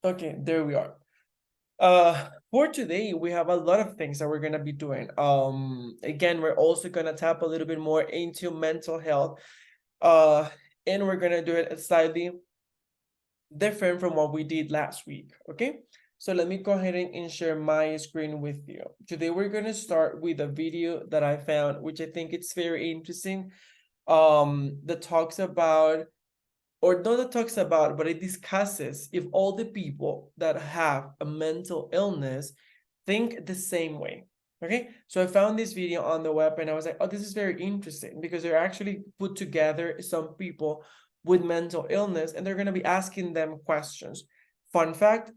Okay, there we are. For today, we have a lot of things that we're gonna be doing. Again, we're also gonna tap a little bit more into mental health. Uh, and we're gonna do it slightly different from what we did last week. Okay, so let me go ahead and share my screen with you. Today, we're gonna start with a video that I found, which I think it's very interesting. That talks about, or not that talks about, but it discusses if all the people that have a mental illness think the same way. Okay, so I found this video on the web and I was like, oh, this is very interesting because they're actually put together some people with mental illness and they're going to be asking them questions. Fun fact,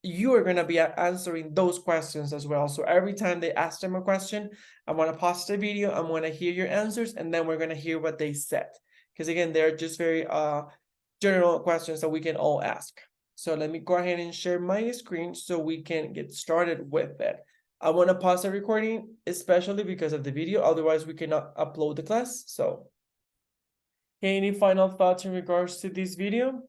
you are going to be answering those questions as well. So every time they ask them a question, I want to pause the video, I want to hear your answers, and then we're going to hear what they said. Because again, they're just very general questions that we can all ask. So let me go ahead and share my screen so we can get started with it. I want to pause the recording, especially because of the video, otherwise we cannot upload the class. So, any final thoughts in regards to this video?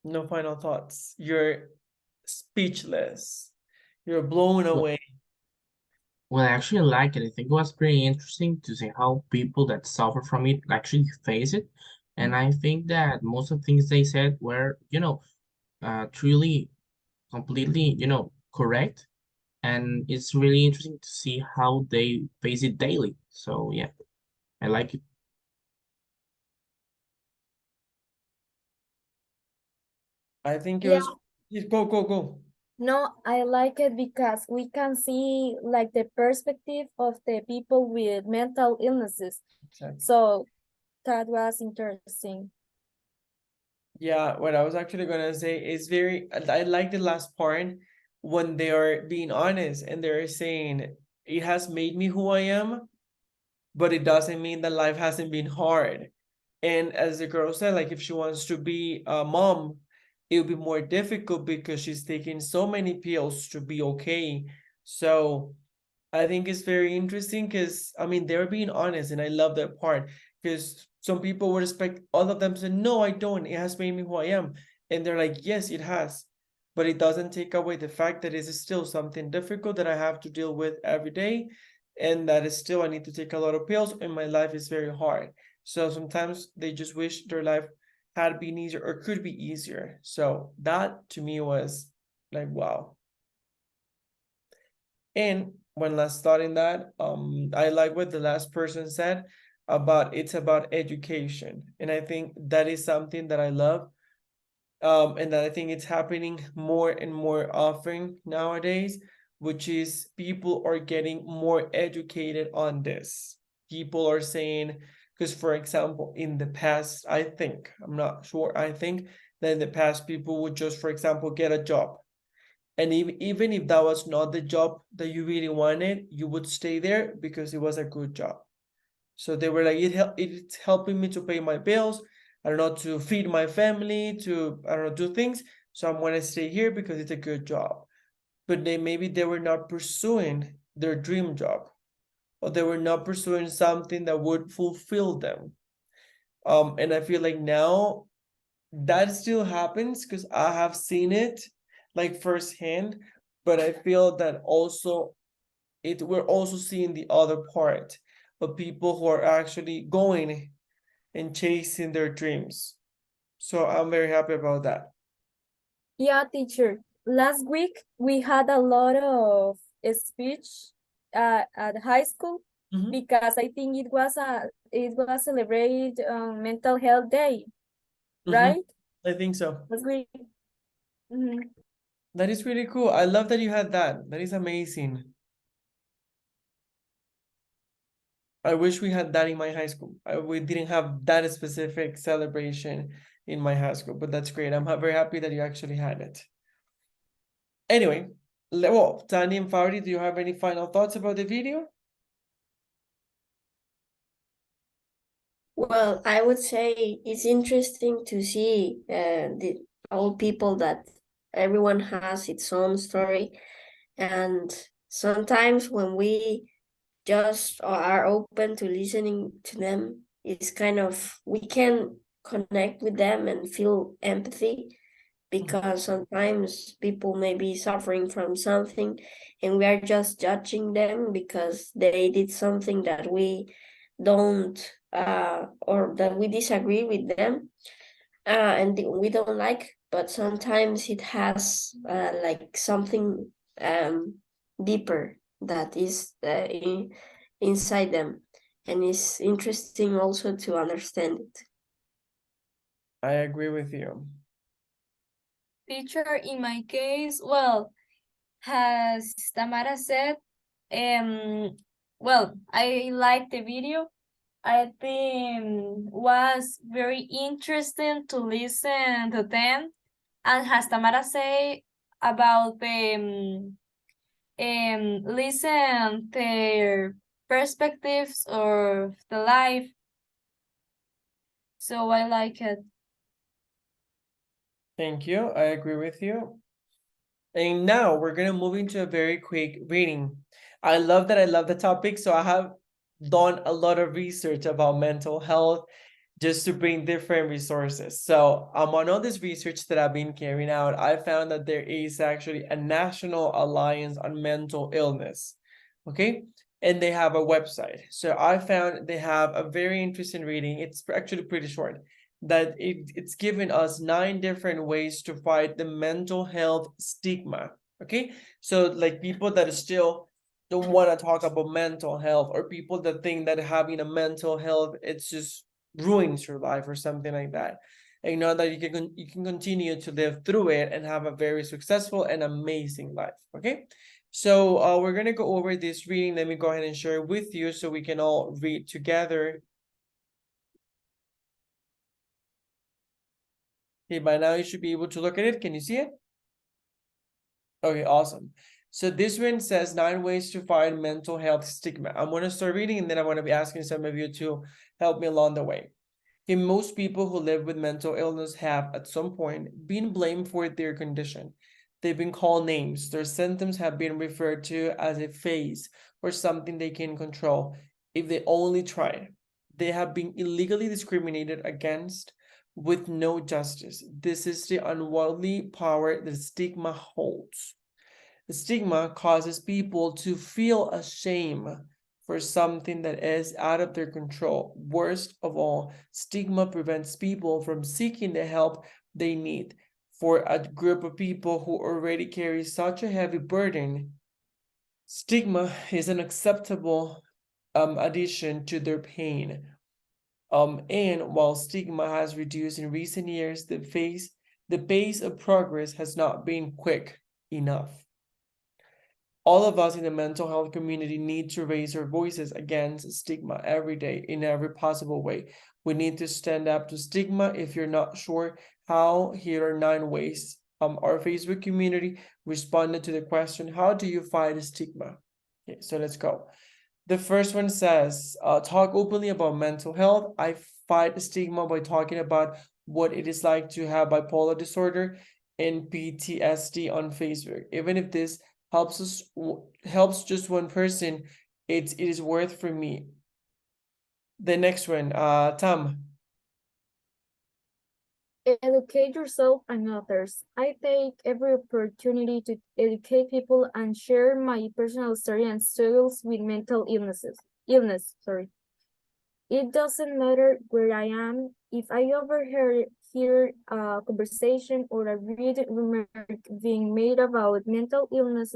No final thoughts. You're speechless. You're blown Well, away. well, I actually like it. I think it was pretty interesting to see how people that suffer from it actually face it. And I think that most of the things they said were, truly, completely, correct. And it's really interesting to see how they face it daily. So yeah, I like it. I think it Yeah, was. Go, go, go. no, I like it because we can see like the perspective of the people with mental illnesses. Exactly. So that was interesting. Yeah, what I was actually gonna say is I like the last part when they are being honest and they're saying it has made me who I am, but it doesn't mean that life hasn't been hard. And as the girl said, like if she wants to be a mom, it will be more difficult because she's taking so many pills to be okay. So I think it's very interesting because I mean they're being honest, and I love that part because some people would expect all of them to say, "No, I don't. It has made me who I am," and they're like, "Yes, it has," but it doesn't take away the fact that it is still something difficult that I have to deal with every day, and that is still I need to take a lot of pills, and my life is very hard. So sometimes they just wish their life had been easier or could be easier. So that to me was like, wow. And one last thought in that, I like what the last person said about it's about education. And I think that is something that I love. And that I think it's happening more and more often nowadays, which is people are getting more educated on this. People are saying, because for example, in the past, I think, I'm not sure, I think that in the past people would just, for example, get a job, and even if that was not the job that you really wanted, you would stay there because it was a good job. So they were like, it's helping me to pay my bills. I don't know, to feed my family, to, I don't know, do things. So I'm gonna stay here because it's a good job. But maybe they were not pursuing their dream job, or they were not pursuing something that would fulfill them. And I feel like now that still happens because I have seen it like firsthand, but I feel that also we're also seeing the other part of people who are actually going and chasing their dreams. So I'm very happy about that. Yeah, teacher. Last week we had a lot of speech at high school Mhm. because I think it was celebrated mental health day, Mhm. right? I think so. Last week. Mhm. That is really cool. I love that you had that. That is amazing. I wish we had that in my high school. We didn't have that specific celebration in my high school, but that's great. I'm very happy that you actually had it. Anyway, well, Tani and Faudi, do you have any final thoughts about the video? Well, I would say it's interesting to see the all people that everyone has its own story, And sometimes when we just are open to listening to them, it's kind of, we can connect with them and feel empathy, because sometimes people may be suffering from something and we are just judging them because they did something that we don't or that we disagree with them, and we don't like, but sometimes it has like something deeper that is inside them, and it's interesting also to understand it. I agree with you. Teacher, in my case, well, as Tamara said, well, I like the video. I think was very interesting to listen to them. And as Tamara say about the listen their perspectives of the life. So I like it. Thank you. I agree with you. And now we're gonna move into a very quick reading. I love the topic, so I have done a lot of research about mental health just to bring different resources. So on all this research that I've been carrying out, I found that there is actually a National Alliance on Mental Illness. Okay. And they have a website. So I found they have a very interesting reading. It's actually pretty short, that it's given us 9 different ways to fight the mental health stigma. Okay. So like people that still don't want to talk about mental health, or people that think that having a mental health, it's just ruins your life or something like that. And you know that you can continue to live through it and have a very successful and amazing life. Okay. So we're gonna go over this reading. Let me go ahead and share it with you so we can all read together. Okay, by now you should be able to look at it. Can you see it? Okay, awesome. So this one says 9 ways to fight mental health stigma. I'm gonna start reading and then I'm gonna be asking some of you to help me along the way. Okay, most people who live with mental illness have at some point been blamed for their condition. They've been called names. Their symptoms have been referred to as a phase or something they can control if they only try. They have been illegally discriminated against with no justice. This is the unworldly power that stigma holds. The stigma causes people to feel ashamed for something that is out of their control. Worst of all, stigma prevents people from seeking the help they need. For a group of people who already carry such a heavy burden, stigma is an acceptable addition to their pain. And while stigma has reduced in recent years, the pace of progress has not been quick enough. All of us in the mental health community need to raise our voices against stigma every day in every possible way. We need to stand up to stigma. If you're not sure how, here are 9 ways. Our Facebook community responded to the question, how do you fight stigma? Okay, so let's go. The first one says, talk openly about mental health. I fight stigma by talking about what it is like to have bipolar disorder and PTSD on Facebook. Even if this helps just one person, it is worth for me. The next one, Tam. Educate yourself and others. I take every opportunity to educate people and share my personal story and struggles with mental illness. It doesn't matter where I am. If I hear a conversation or a remark being made about mental illness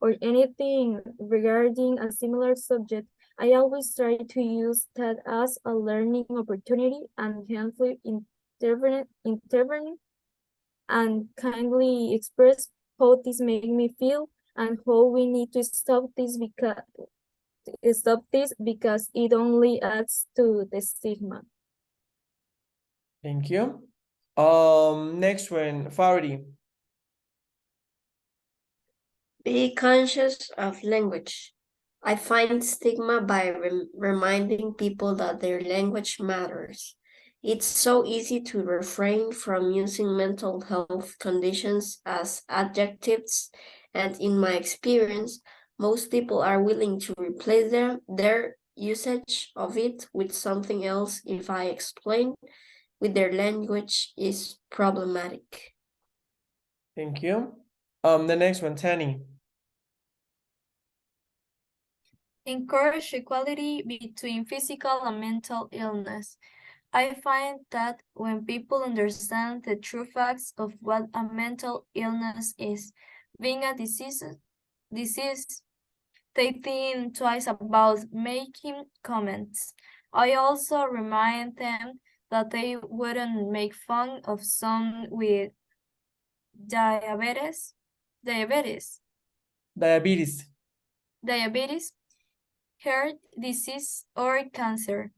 or anything regarding a similar subject, I always try to use that as a learning opportunity and helpfully intervene and kindly express how this made me feel and how we need to stop this because it only adds to the stigma. Thank you. Next one, Faridi. Be conscious of language. I find stigma by reminding people that their language matters. It's so easy to refrain from using mental health conditions as adjectives And in my experience, most people are willing to replace their usage of it with something else if I explain with their language is problematic. Thank you. The next one, Tani. Encourage equality between physical and mental illness. I find that when people understand the true facts of what a mental illness is, being a disease, they think twice about making comments. I also remind them that they wouldn't make fun of someone with diabetes, diabetes, Diabetes. diabetes, heart disease, or cancer.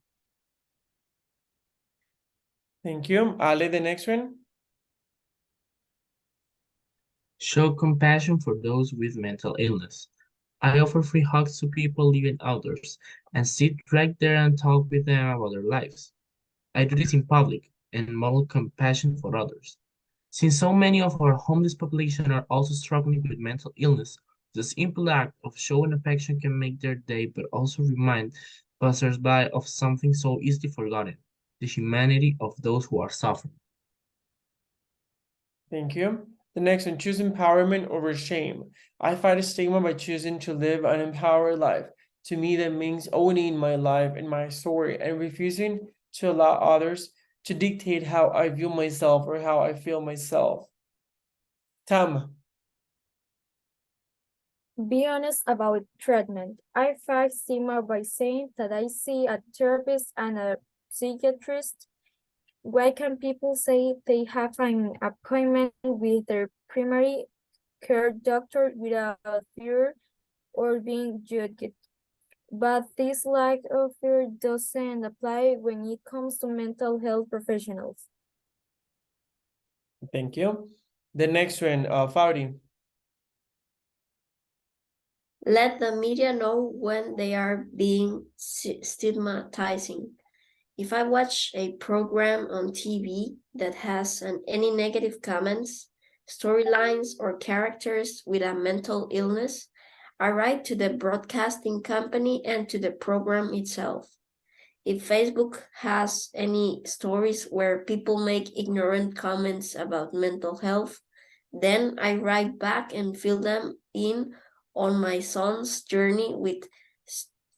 Thank you. Ale, the next one. Show compassion for those with mental illness. I offer free hugs to people living outdoors and sit right there and talk with them about their lives. I do this in public and model compassion for others. Since so many of our homeless population are also struggling with mental illness, the simple act of showing affection can make their day but also remind passersby of something so easily forgotten, the humanity of those who are suffering. Thank you. The next one, choose empowerment over shame. I fight a stigma by choosing to live an empowered life. To me, that means owning my life and my story and refusing to allow others to dictate how I view myself or how I feel myself. Tam. Be honest about treatment. I fight stigma by saying that I see a therapist and a psychiatrist. Why can people say they have an appointment with their primary care doctor without fear or being judged? But this lack of fear doesn't apply when it comes to mental health professionals. Thank you. The next one, Faudi. Let the media know when they are being stigmatizing. If I watch a program on TV that has any negative comments, storylines, or characters with a mental illness, I write to the broadcasting company and to the program itself. If Facebook has any stories where people make ignorant comments about mental health, then I write back and fill them in on my son's journey with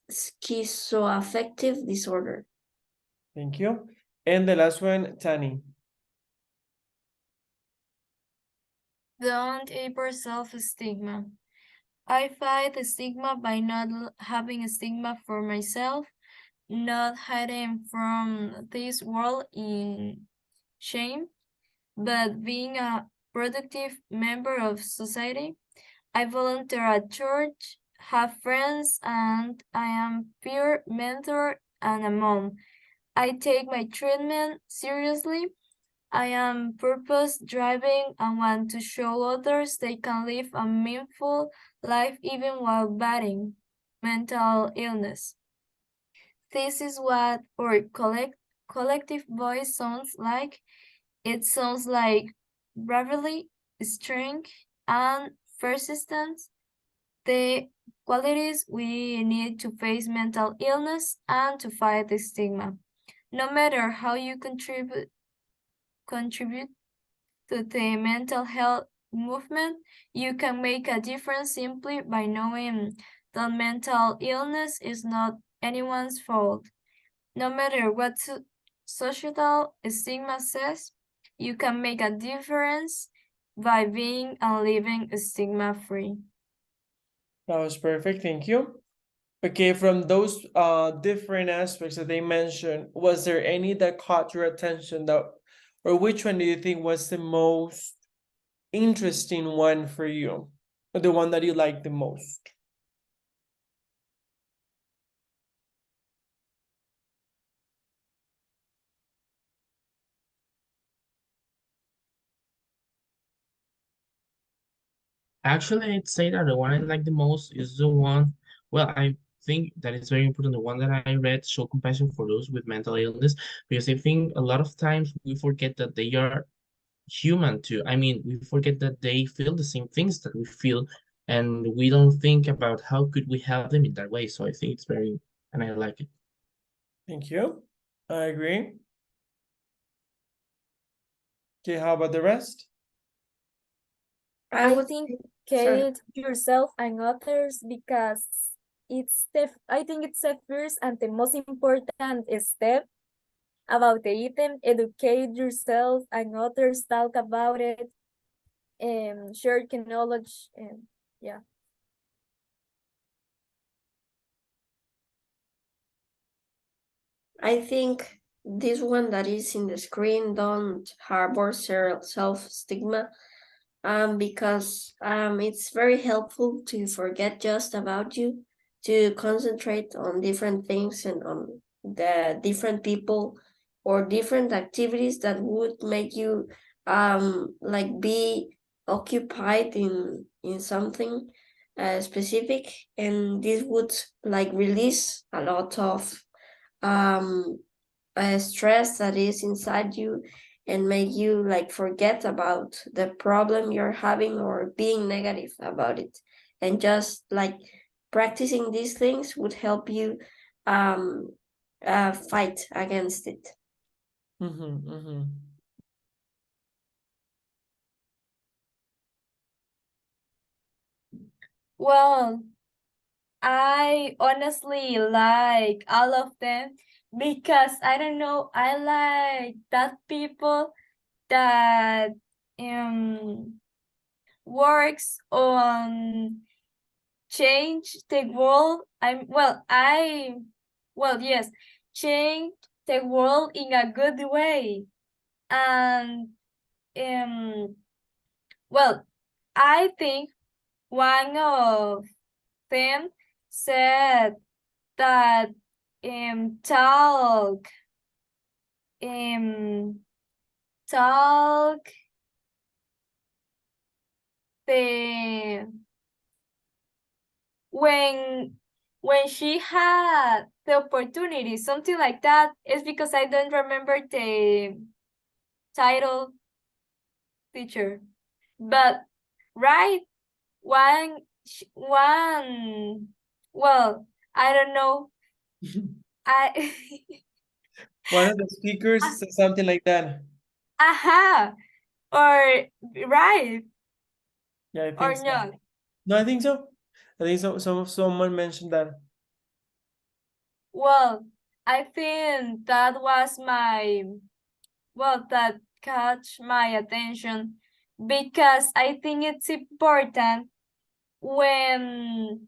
schizoaffective disorder. Thank you. And the last one, Tani. Don't ever self-stigma. I fight the stigma by not having a stigma for myself, not hiding from this world in shame, but being a productive member of society. I volunteer at church, have friends, and I am peer mentor and a mom. I take my treatment seriously. I am purpose driving and want to show others they can live a meaningful life even while battling mental illness. This is what our collective voice sounds like. It sounds like bravery, strength, and persistence, the qualities we need to face mental illness and to fight the stigma. No matter how you contribute to the mental health movement, you can make a difference simply by knowing that mental illness is not anyone's fault. No matter what societal stigma says, you can make a difference by being and living stigma-free. That was perfect. Thank you. Okay, from those different aspects that they mentioned, was there any that caught your attention that, or which one do you think was the most interesting one for you? Or the one that you liked the most? Actually, I'd say that the one I like the most is the one, well, I think that it's very important, the one that I read, Show Compassion for Those with Mental Illness, because I think a lot of times we forget that they are human too. I mean, we forget that they feel the same things that we feel, and we don't think about how could we help them in that way. So I think it's very, and I like it. Thank you. I agree. Okay, how about the rest? I I would think sorry. educate yourself and others because I think it's the first and the most important step about the item. Educate yourself and others, talk about it, and share knowledge, and yeah. I think this one that is in the screen, don't harbor self-stigma, because it's very helpful to forget just about you, to concentrate on different things and on the different people or different activities that would make you like be occupied in something specific, and this would like release a lot of um stress that is inside you and make you like forget about the problem you're having or being negative about it, and just like practicing these things would help you fight against it. Well, I honestly like all of them because I don't know, I like that people that works on change the world. Yes, change the world in a good way. And well, I think one of them said that um talk the when she had the opportunity, something like that. It's because I don't remember the title, teacher, but right, one, well, I don't know. I One of the speakers said something like that. aha, or right, Yeah, I or think so. not. No, I think so. I think someone mentioned that. Well, I think that was that catch my attention because I think it's important when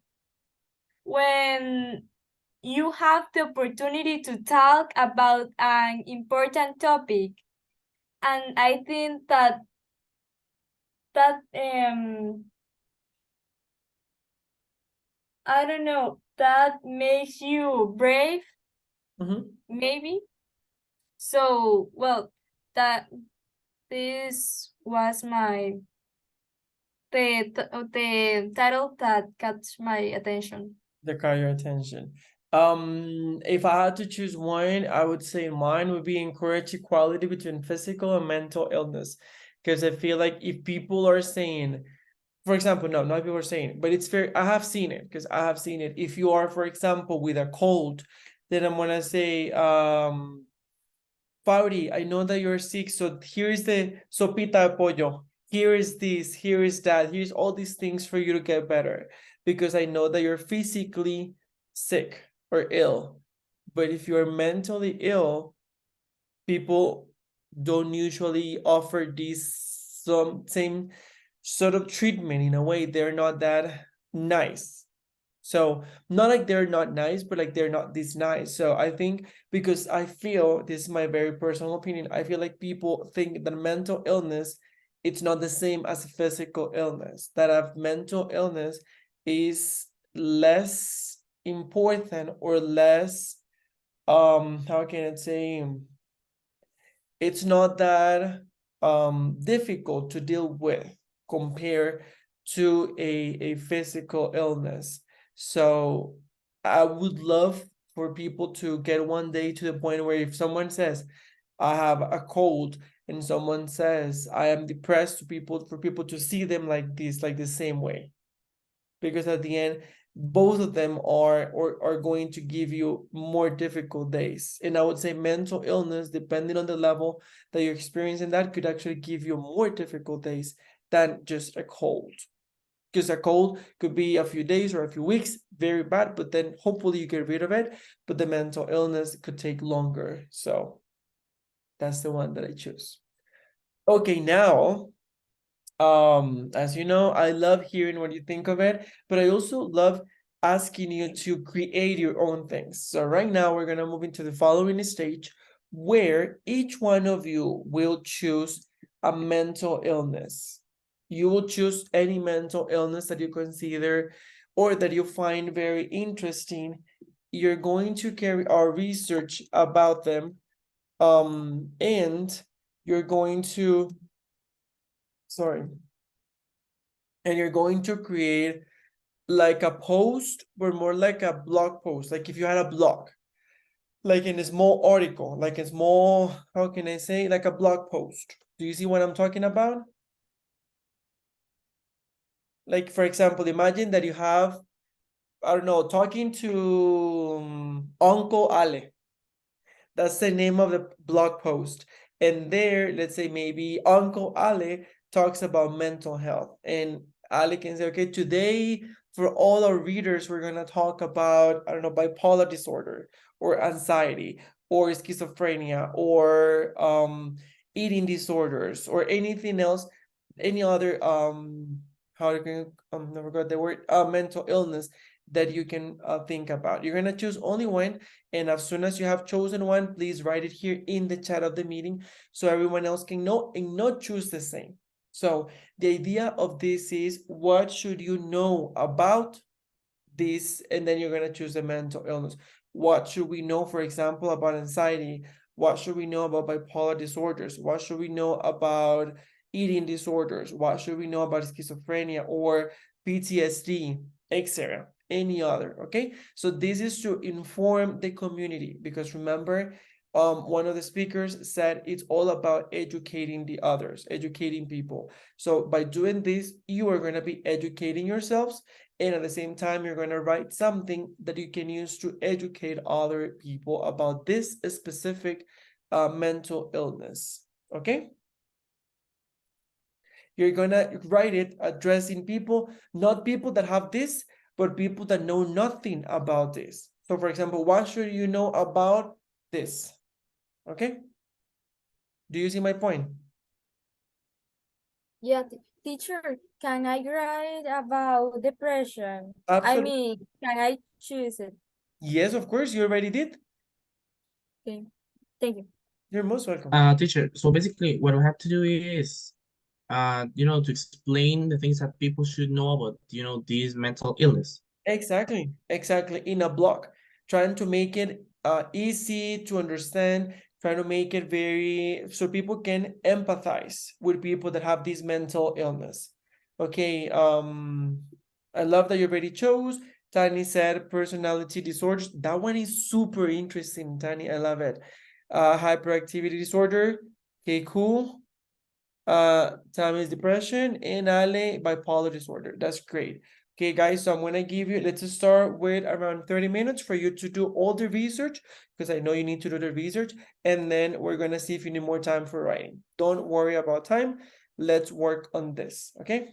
when you have the opportunity to talk about an important topic. And I think that I don't know, that makes you brave, maybe. So, well, that this was the title that caught my attention. That caught your attention. If I had to choose one, I would say mine would be encourage equality between physical and mental illness. Because I feel like if people are saying, for example, no, not people are saying, but it's fair. I have seen it because I have seen it. If you are, for example, with a cold, then I'm gonna say, Fauri, I know that you're sick, so here's the sopita de pollo. Here is this, here is that, here's all these things for you to get better. Because I know that you're physically sick or ill. But if you're mentally ill, people don't usually offer this same sort of treatment. In a way, they're not that nice. So not like they're not nice, but like they're not this nice. So I think, because I feel, this is my very personal opinion, I feel like people think that mental illness, it's not the same as a physical illness. That a mental illness is less important or less, how can I say, it's not that difficult to deal with compared to a physical illness. So I would love for people to get one day to the point where if someone says, I have a cold, and someone says, I am depressed, for people to see them like this, like the same way. because at the end, both of them are going to give you more difficult days. And I would say mental illness, depending on the level that you're experiencing, that could actually give you more difficult days than just a cold. Because a cold could be a few days or a few weeks, very bad, but then hopefully you get rid of it. But the mental illness could take longer. So that's the one that I choose. Okay, now, as you know, I love hearing what you think of it, but I also love asking you to create your own things. So right now we're gonna move into the following stage where each one of you will choose a mental illness. You will choose any mental illness that you consider or that you find very interesting. You're going to carry our research about them, and you're going to, sorry, and you're going to create like a post, but more like a blog post, like if you had a blog, like in a small article, like a small, how can I say, like a blog post. Do you see what I'm talking about? Like, for example, imagine that you have, I don't know, talking to Uncle Ale. That's the name of the blog post. And there, let's say maybe Uncle Ale talks about mental health. And Ale can say, okay, today for all our readers, we're going to talk about, I don't know, bipolar disorder or anxiety or schizophrenia or eating disorders or anything else, any other, how you can, I forgot the word, mental illness that you can think about. You're going to choose only one. And as soon as you have chosen one, please write it here in the chat of the meeting so everyone else can know and not choose the same. So the idea of this is, what should you know about this? And then you're going to choose the mental illness. What should we know, for example, about anxiety? What should we know about bipolar disorders? What should we know about eating disorders? What should we know about schizophrenia or PTSD, etc.? Any other, okay? So this is to inform the community, because remember, one of the speakers said it's all about educating the others, educating people. So by doing this, you are going to be educating yourselves, and at the same time, you're going to write something that you can use to educate other people about this specific mental illness, okay? You're going to write it addressing people, not people that have this, but people that know nothing about this. So for example, what should you know about this? Okay? Do you see my point? Yeah, teacher, can I write about depression? I Absolutely. mean, can I choose it? Yes, of course, you already did. Okay, thank you. You're most welcome. Teacher, so basically what we have to do is, to explain the things that people should know about, this mental illness. Exactly, exactly. In a blog, trying to make it easy to understand, trying to make it very, so people can empathize with people that have this mental illness. Okay, I love that you already chose. Tani said personality disorders. That one is super interesting, Tani. I love it. Hyperactivity disorder. Okay, cool. Tammy's depression, and Ale bipolar disorder. That's great. Okay, guys, so I'm gonna give you, let's just start with around 30 minutes for you to do all the research, because I know you need to do the research, and then we're gonna see if you need more time for writing. Don't worry about time. Let's work on this, okay?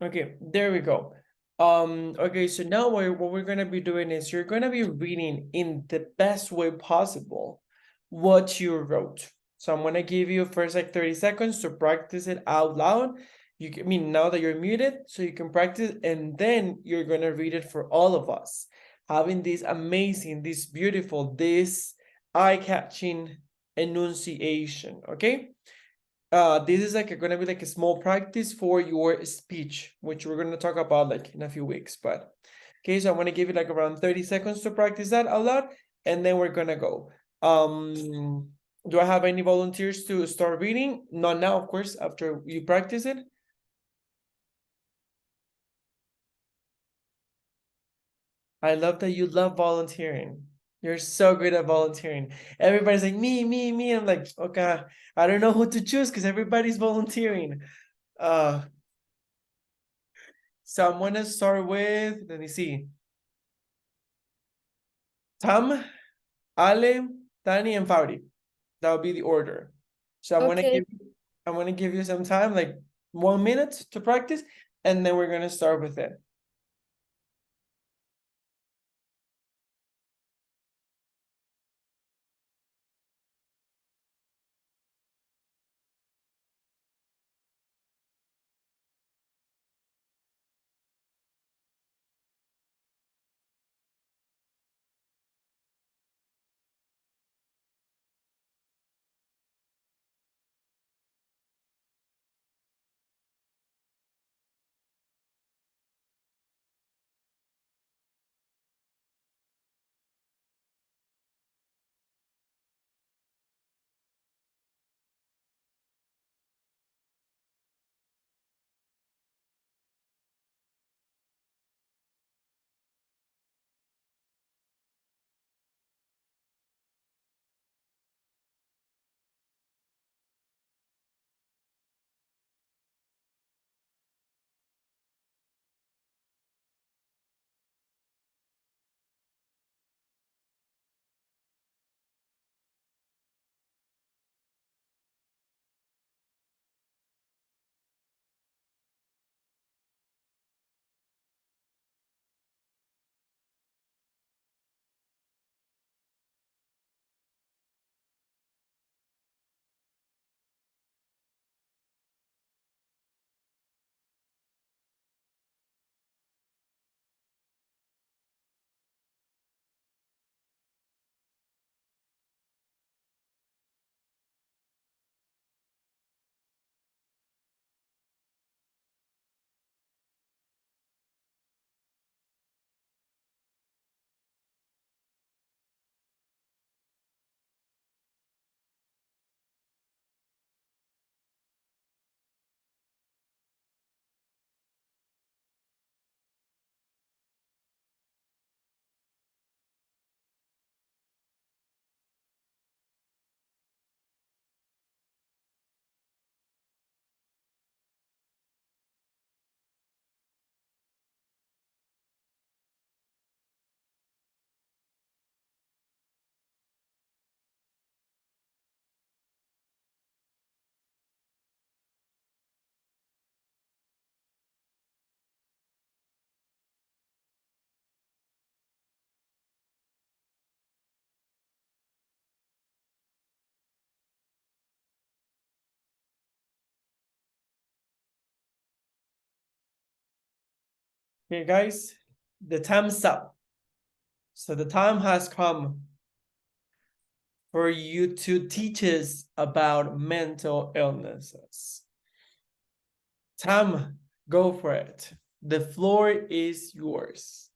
Okay, there we go. Okay, so now what we're gonna be doing is you're gonna be reading in the best way possible what you wrote. So I'm gonna give you first like 30 seconds to practice it out loud. I mean, now that you're muted, so you can practice, and then you're gonna read it for all of us. Having this amazing, this beautiful, this eye-catching enunciation, okay? This is like gonna be like a small practice for your speech, which we're gonna talk about like in a few weeks. But okay, so I'm gonna give you like around 30 seconds to practice that out loud, and then we're gonna go. Do I have any volunteers to start reading? Not now, of course, after you practice it. I love that you love volunteering. You're so good at volunteering. Everybody's like, me. I'm like, okay, I don't know who to choose because everybody's volunteering. So I'm gonna start with, let me see, Tam, Ale, Tani, and Faudi. That'll be the order. So Okay. I'm gonna give you some time, like 1 minute to practice, and then we're gonna start with it. Okay, guys, the time's up. So the time has come for you to teach us about mental illnesses. Tam, go for it. The floor is yours.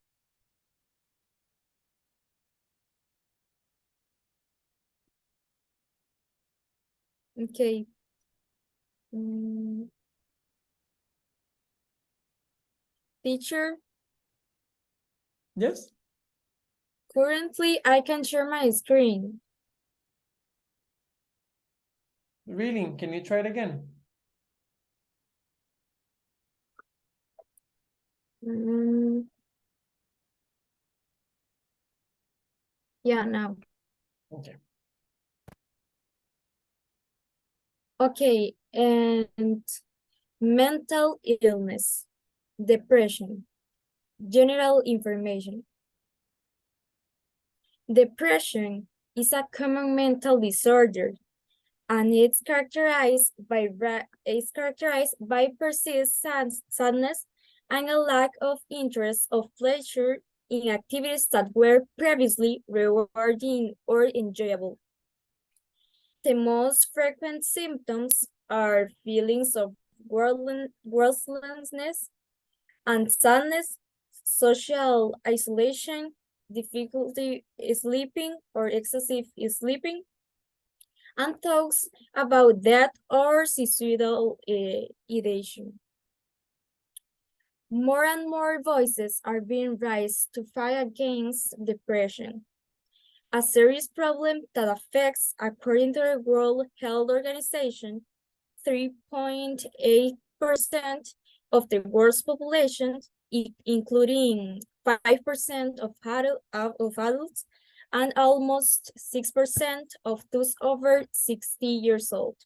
Okay. Teacher, Yes, currently I can share my screen. reading. Can you try it again? Yeah, now. Okay. Okay, and mental illness. Depression. General information. Depression is a common mental disorder, and it's characterized by persistent sadness and a lack of interest or pleasure in activities that were previously rewarding or enjoyable. The most frequent symptoms are feelings of worthlessness and sadness, social isolation, difficulty sleeping or excessive sleeping, and thoughts about death or suicidal ideation. More and more voices are being raised to fight against depression, a serious problem that affects, according to the World Health Organization, 3.8% of the world's population, including 5% of adults and almost 6% of those over 60 years old.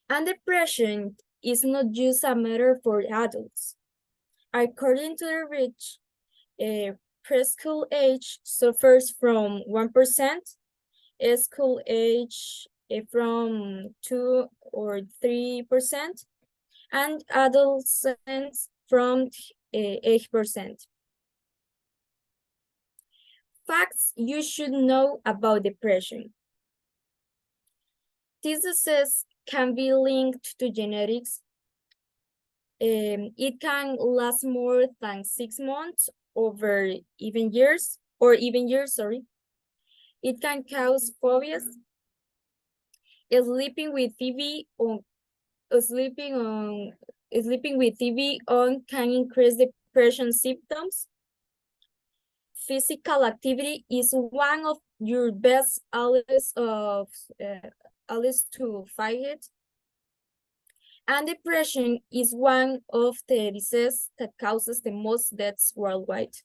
And depression is not just a matter for adults. According to the rich, preschool age suffers from 1%, school age from 2 or 3%, and adolescents from 8%. Facts you should know about depression. This disease can be linked to genetics. It can last more than 6 months or even years, sorry. It can cause phobias. Sleeping with TV on can increase depression symptoms. Physical activity is one of your best allies to fight it. And depression is one of the diseases that causes the most deaths worldwide.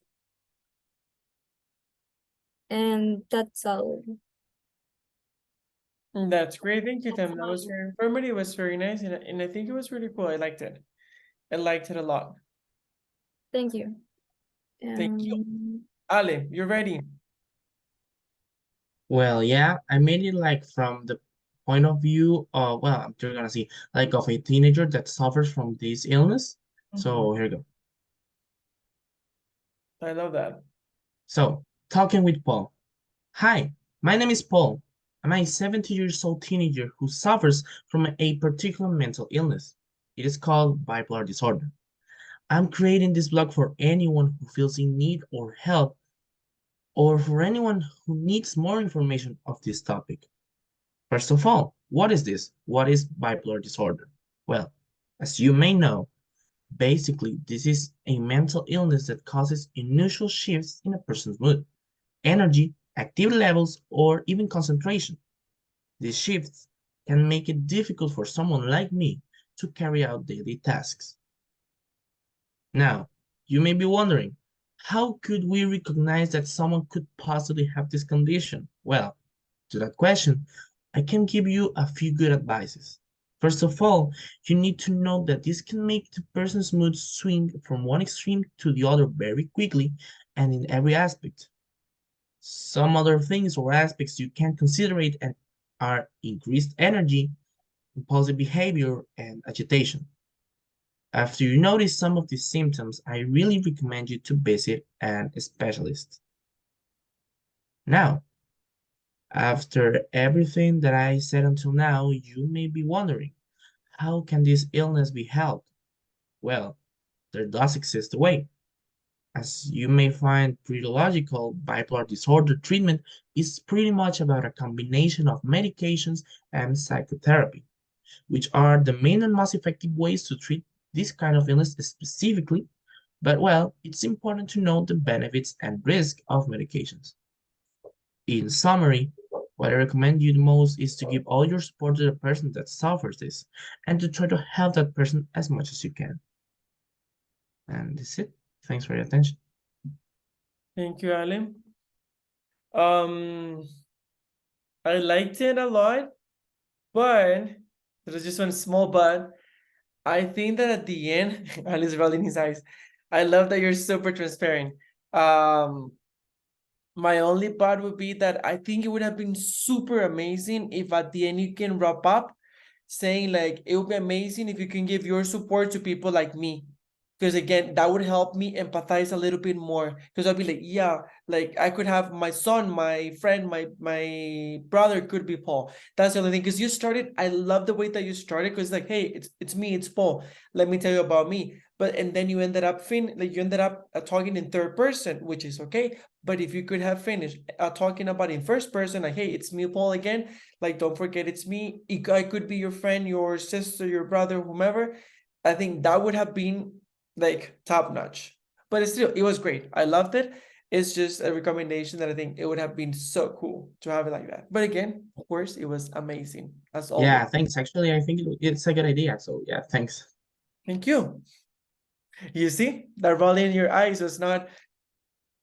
And that's all. That's great. Thank you, Tim. That was very informative. It was very nice, and I think it was really cool. I liked it. I liked it a lot. Thank you. Thank you. Ale, you're ready. Well, yeah, I made it like from the point of view of, well, you're gonna see, like of a teenager that suffers from this illness. So here we go. I love that. So, talking with Paul. Hi, my name is Paul. I'm a 70 years old teenager who suffers from a particular mental illness. It is called bipolar disorder. I'm creating this blog for anyone who feels in need or help, or for anyone who needs more information of this topic. First of all, what is this? What is bipolar disorder? Well, as you may know, basically this is a mental illness that causes unusual shifts in a person's mood, energy, activity levels, or even concentration. These shifts can make it difficult for someone like me to carry out daily tasks. Now, you may be wondering, how could we recognize that someone could possibly have this condition? Well, to that question, I can give you a few good advices. First of all, you need to know that this can make the person's mood swing from one extreme to the other very quickly and in every aspect. Some other things or aspects you can consider are increased energy, impulsive behavior, and agitation. After you notice some of these symptoms, I really recommend you to visit a specialist. Now, after everything that I said until now, you may be wondering, how can this illness be helped? Well, there does exist a way. As you may find pretty logical, bipolar disorder treatment is pretty much about a combination of medications and psychotherapy, which are the main and most effective ways to treat this kind of illness specifically. But well, it's important to know the benefits and risk of medications. In summary, what I recommend you the most is to give all your support to the person that suffers this and to try to help that person as much as you can. And that's it. Thanks for your attention. Thank you, Ale. I liked it a lot, but there's just one small but. I think that at the end, Ali's rolling his eyes. I love that you're super transparent. My only part would be that I think it would have been super amazing if at the end you can wrap up saying like it would be amazing if you can give your support to people like me. Because again, that would help me empathize a little bit more. Because I'll be like, yeah, like I could have my son, my friend, my brother could be Paul. That's the only thing. Because you started, I love the way that you started. Because like, hey, it's me, it's Paul. Let me tell you about me. But and then you ended up talking in third person, which is okay. But if you could have finished talking about in first person, like, hey, it's me, Paul, again. Like, don't forget, it's me. I could be your friend, your sister, your brother, whomever. I think that would have been like top notch. But it's still, it was great. I loved it. It's just a recommendation that I think it would have been so cool to have it like that. But again, of course, it was amazing as always. Yeah, thanks. Actually, I think it's a good idea. So yeah, thanks. Thank you. You see, that rolling in your eyes was not.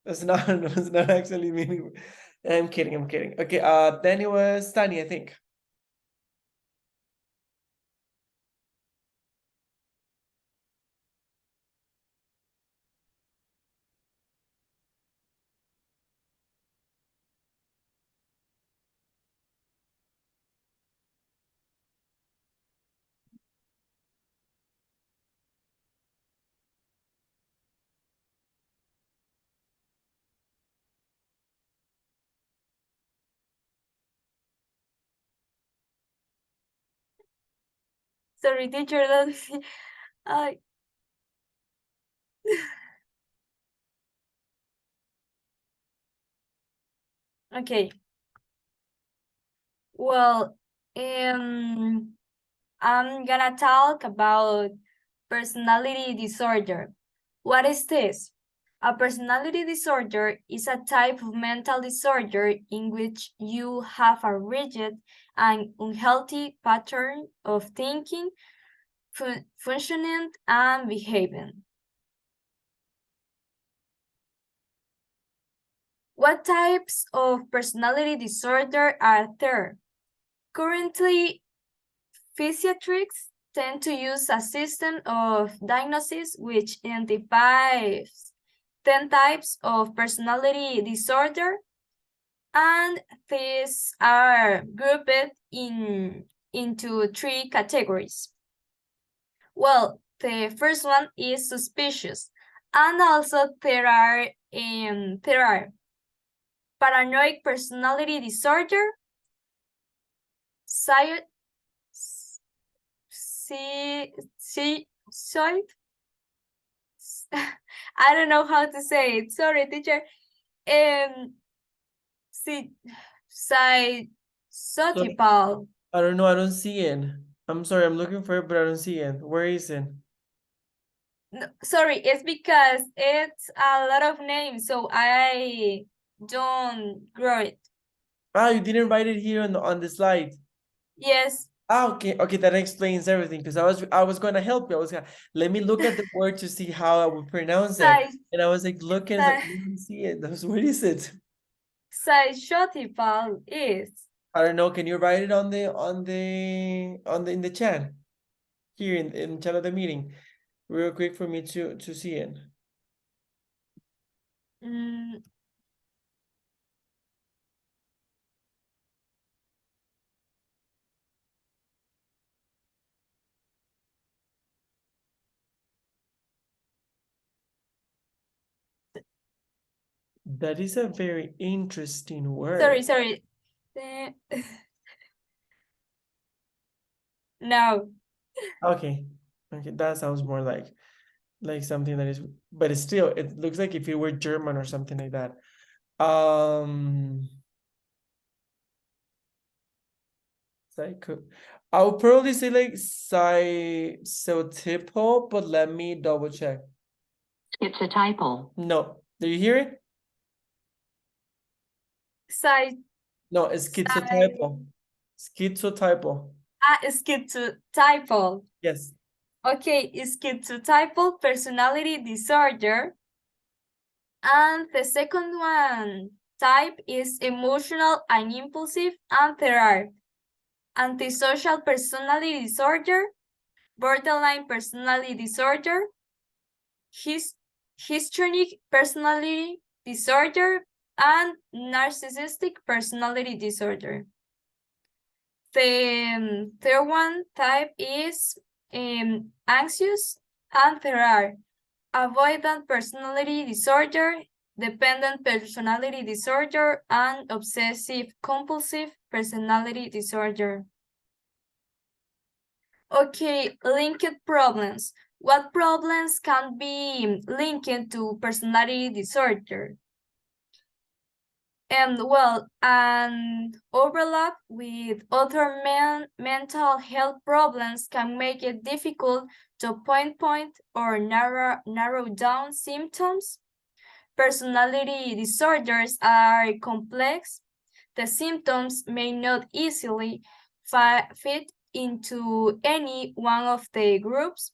That's not. Was not actually meaning. I'm kidding. I'm kidding. Okay. Then it was Tani, I think. Sorry, teacher. Uh, okay. Well, I'm gonna talk about personality disorder. What is this? A personality disorder is a type of mental disorder in which you have a rigid and unhealthy pattern of thinking, functioning, and behaving. What types of personality disorder are there? Currently, physiatrists tend to use a system of diagnosis which identifies 10 types of personality disorder, and these are grouped into 3 categories. Well, the first one is suspicious, and also there are paranoid personality disorder, schizoid, I don't know how to say it. Sorry, teacher. Schizotypal. I don't know. I don't see it. I'm sorry. I'm looking for it, but I don't see it. Where is it? No, sorry, it's because it's a lot of names, so I don't grow it. Ah, you didn't write it here on the slide. Yes. Ah, okay, okay, that explains everything. Because I was gonna help you. I was gonna let me look at the word to see how I would pronounce it. And I was like looking, I didn't see it. Where is it? Schizotypal is. I don't know. Can you write it in the chat here in chat of the meeting, real quick for me to see it. Mm, That is a very interesting word. sorry. No. Okay, okay, that sounds more like something that is, but it's still, it looks like if it were German or something like that. Psycho. I would probably say like schizotypal, but let me double check. Schizotypal. No, do you hear it? No, it's schizotypal. Schizotypal. Schizotypal. Yes. Okay, schizotypal personality disorder. And the second one type is emotional and impulsive, and there are antisocial personality disorder, borderline personality disorder, histrionic personality disorder, and narcissistic personality disorder. The third one type is anxious, and there are avoidant personality disorder, dependent personality disorder, and obsessive compulsive personality disorder. Okay, linked problems. What problems can be linked to personality disorder? And well, an overlap with other mental health problems can make it difficult to pinpoint or narrow down symptoms. Personality disorders are complex. The symptoms may not easily fit into any one of the groups.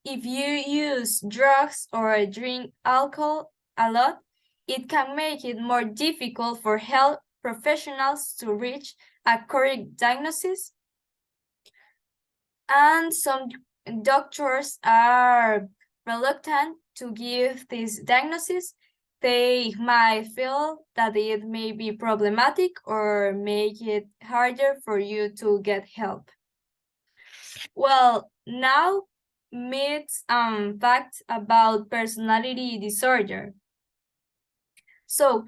If you use drugs or drink alcohol a lot, it can make it more difficult for health professionals to reach a correct diagnosis. And some doctors are reluctant to give this diagnosis. They might feel that it may be problematic or make it harder for you to get help. Well, now myths and facts about personality disorder. So,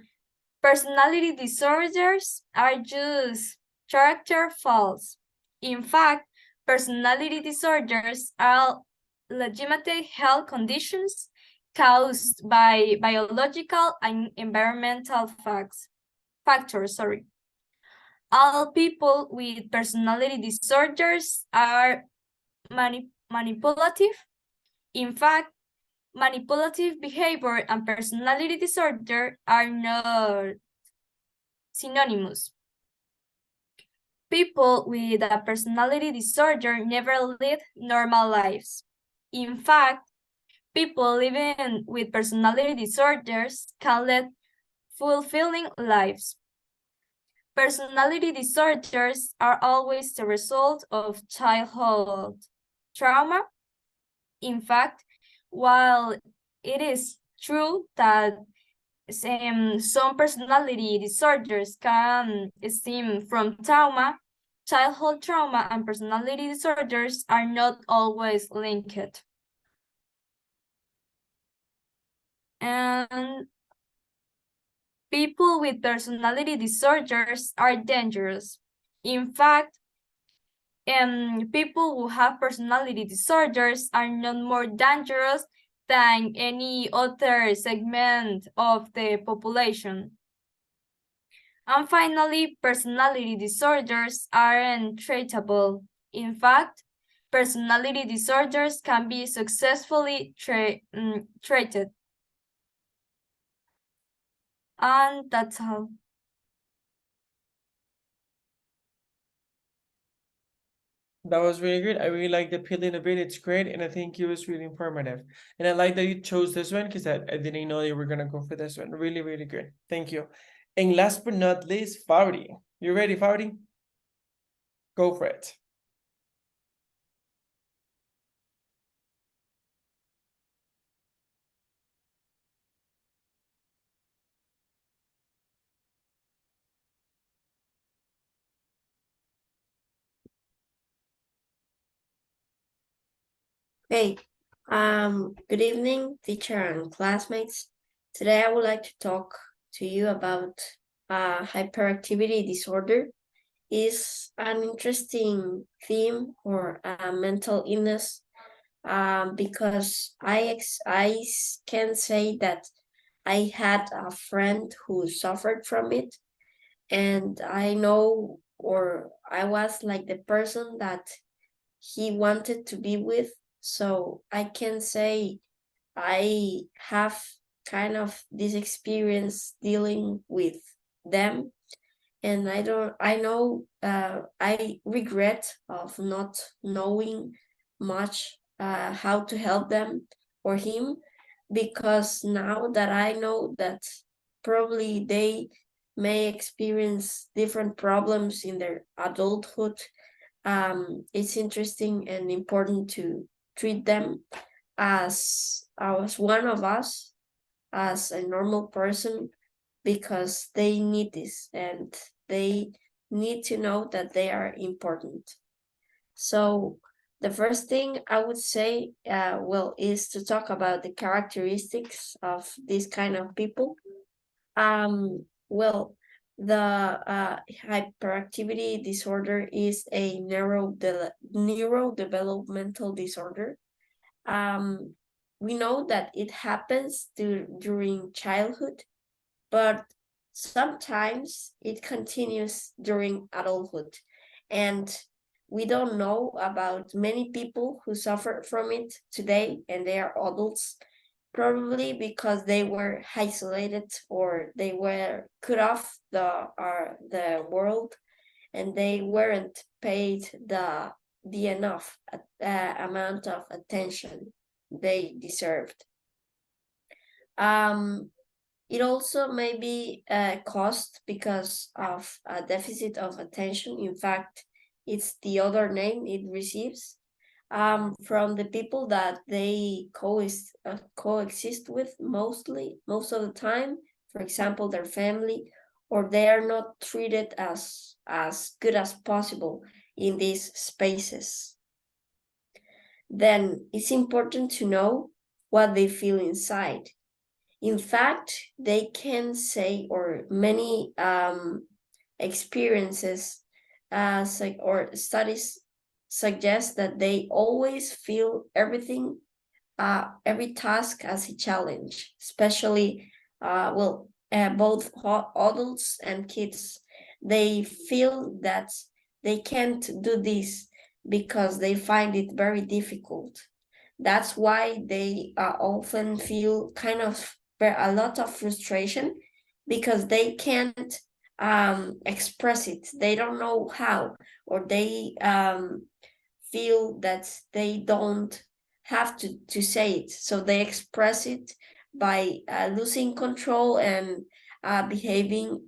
personality disorders are just character faults. In fact, personality disorders are legitimate health conditions caused by biological and environmental factors. All people with personality disorders are manipulative. In fact, manipulative behavior and personality disorder are not synonymous. People with a personality disorder never lead normal lives. In fact, people living with personality disorders can lead fulfilling lives. Personality disorders are always the result of childhood trauma. In fact, while it is true that some personality disorders can stem from trauma, childhood trauma and personality disorders are not always linked. And people with personality disorders are dangerous. In fact, people who have personality disorders are not more dangerous than any other segment of the population. And finally, personality disorders aren't treatable. In fact, personality disorders can be successfully treated. And that's all. That was really good. I really like the peeling of it. It's great. And I think it was really informative. And I like that you chose this one because I didn't know you were going to go for this one. Really, really good. Thank you. And last but not least, Faudi. You ready, Faudi? Go for it. Hey, good evening, teacher and classmates. Today I would like to talk to you about hyperactivity disorder. Is an interesting theme or a mental illness because I can say that I had a friend who suffered from it, and I know, or I was like the person that he wanted to be with. So I can say I have kind of this experience dealing with them, and I know I regret of not knowing much how to help them or him, because now that I know that probably they may experience different problems in their adulthood, it's interesting and important to treat them as one of us, as a normal person, because they need this and they need to know that they are important. So the first thing I would say, is to talk about the characteristics of this kind of people. Well, the hyperactivity disorder is a neurodevelopmental disorder. We know that it happens during childhood, but sometimes it continues during adulthood. And we don't know about many people who suffer from it today, and they are adults, probably because they were isolated or they were cut off the world, and they weren't paid the enough amount of attention they deserved. It also may be caused because of a deficit of attention. In fact, it's the other name it receives from the people that they coexist with most of the time. For example, their family, or they are not treated as good as possible in these spaces. Then it's important to know what they feel inside. In fact, they can say, or many experiences or studies suggest that they always feel everything, every task as a challenge, especially, both adults and kids. They feel that they can't do this because they find it very difficult. That's why they often feel kind of a lot of frustration, because they can't express it. They don't know how, or they feel that they don't have to say it. So they express it by losing control and behaving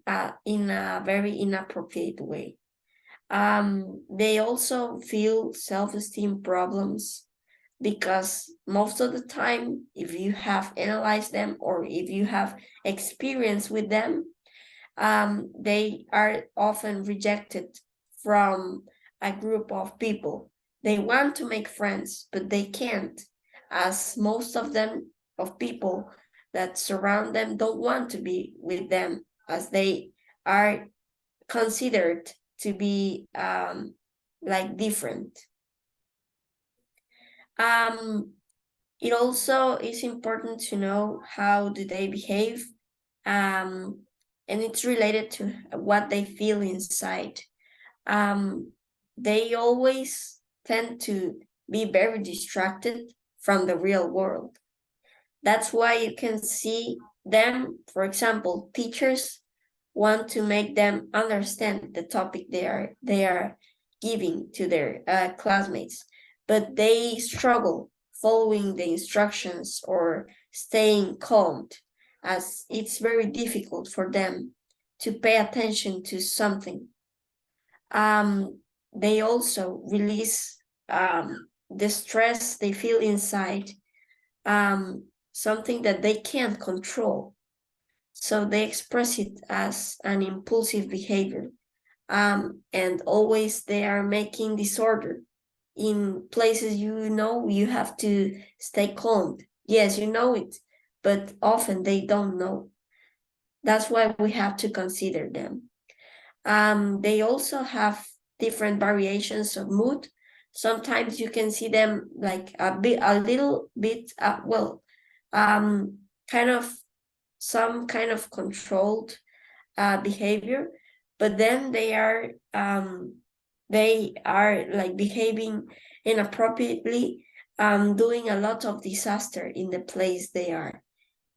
in a very inappropriate way. They also feel self-esteem problems, because most of the time, if you have analyzed them or if you have experience with them, they are often rejected from a group of people. They want to make friends, but they can't, as most of people that surround them don't want to be with them, as they are considered to be like different. It also is important to know how do they behave, and it's related to what they feel inside. They always tend to be very distracted from the real world. That's why you can see them, for example, teachers want to make them understand the topic they are giving to their classmates, but they struggle following the instructions or staying calm, as it's very difficult for them to pay attention to something. They also release the stress they feel inside, something that they can't control. So they express it as an impulsive behavior. And always they are making disorder in places you have to stay calm. Yes, you know it, but often they don't know. That's why we have to consider them. They also have different variations of mood. Sometimes you can see them like a little bit, kind of some kind of controlled behavior, but then they are like behaving inappropriately, doing a lot of disaster in the place they are.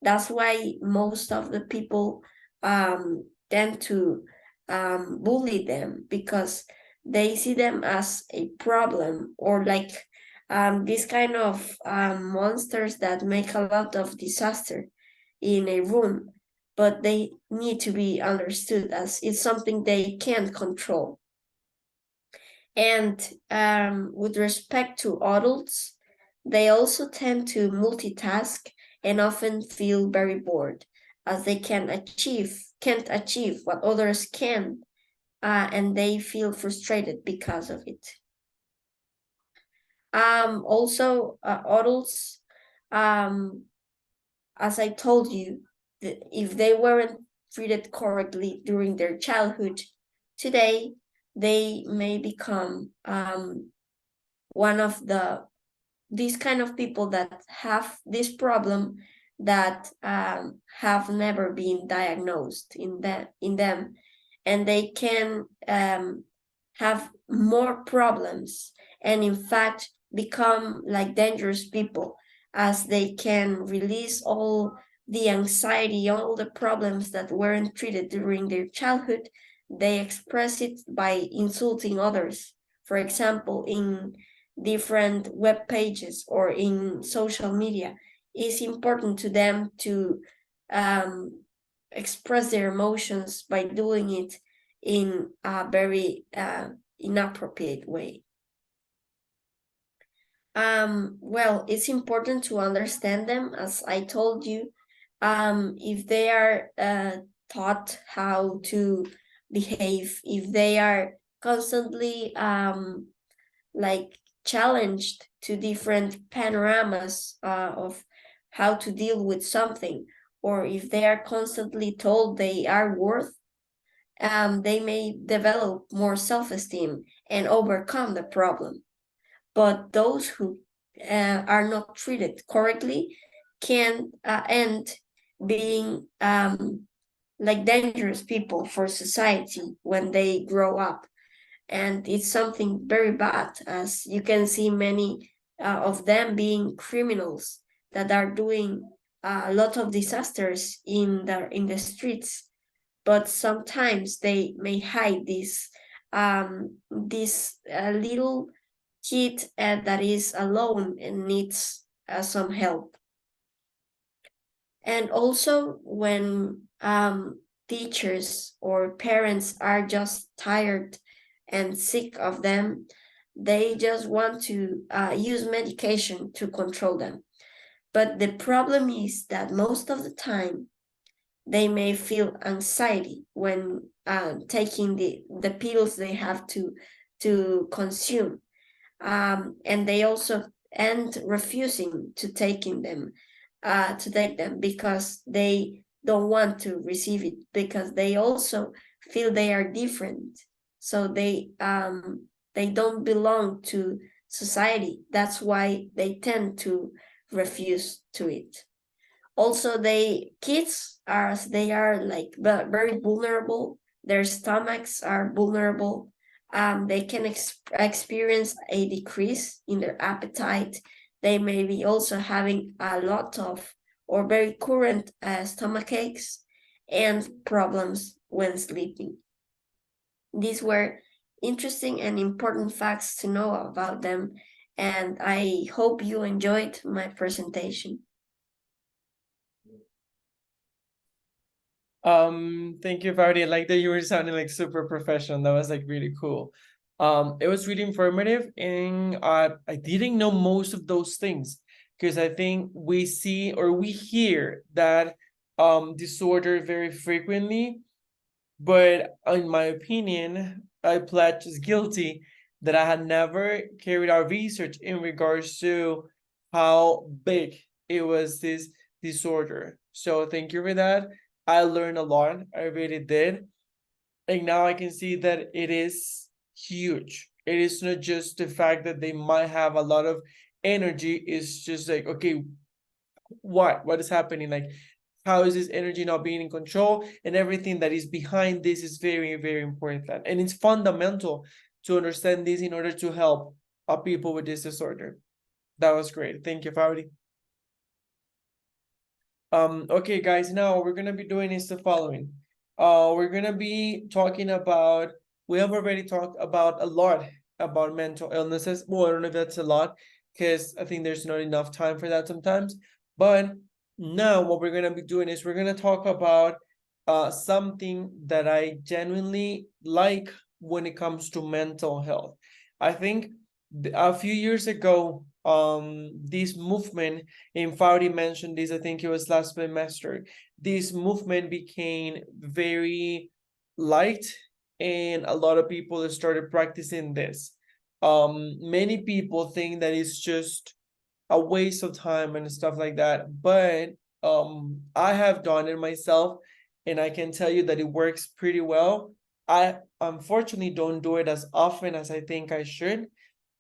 That's why most of the people tend to bully them, because they see them as a problem, or like these kind of monsters that make a lot of disaster in a room, but they need to be understood as it's something they can't control. And with respect to adults, they also tend to multitask and often feel very bored as they can't achieve what others can, and they feel frustrated because of it. Also, adults, as I told you, if they weren't treated correctly during their childhood, today they may become one of these kind of people that have this problem that have never been diagnosed in them, and they can have more problems, and in fact become like dangerous people, as they can release all the anxiety, all the problems that weren't treated during their childhood. They express it by insulting others, for example, in different web pages or in social media. It's important to them to express their emotions by doing it in a very inappropriate way. Well, it's important to understand them, as I told you. If they are taught how to behave, if they are constantly like challenged to different panoramas of how to deal with something, or if they are constantly told they are worth, they may develop more self-esteem and overcome the problem. But those who are not treated correctly can end being like dangerous people for society when they grow up. And it's something very bad, as you can see many of them being criminals that are doing a lot of disasters in the streets. But sometimes they may hide this little kid that is alone and needs some help. And also, when teachers or parents are just tired and sick of them, they just want to use medication to control them. But the problem is that most of the time, they may feel anxiety when taking the pills they have to consume. And they also end refusing to take them because they don't want to receive it, because they also feel they are different, so they don't belong to society. That's why they tend to refuse to it. Also, kids are like very vulnerable. Their stomachs are vulnerable. They can experience a decrease in their appetite. They may be also having a lot of or very current stomach aches and problems when sleeping. These were interesting and important facts to know about them, and I hope you enjoyed my presentation. Thank you, Vardy. I like that you were sounding like super professional. That was like really cool. It was really informative, and I didn't know most of those things, because I think we see or we hear that disorder very frequently, but in my opinion, I pledge guilty that I had never carried out research in regards to how big it was, this disorder. So thank you for that. I learned a lot. I really did. And now I can see that it is huge. It is not just the fact that they might have a lot of energy. It's just like, okay, what is happening? Like, how is this energy not being in control? And everything that is behind this is very, very important. And it's fundamental to understand this in order to help people with this disorder. That was great. Thank you, Faudi. Okay, guys, now what we're gonna be doing is the following. We're gonna be talking about, we have already talked about a lot about mental illnesses. Well, I don't know if that's a lot, because I think there's not enough time for that sometimes. But now what we're gonna be doing is we're gonna talk about something that I genuinely like when it comes to mental health. I think a few years ago, this movement, and Faudi mentioned this, I think it was last semester, this movement became very light, and a lot of people started practicing this. Many people think that it's just a waste of time and stuff like that, but I have done it myself, and I can tell you that it works pretty well. I unfortunately don't do it as often as I think I should,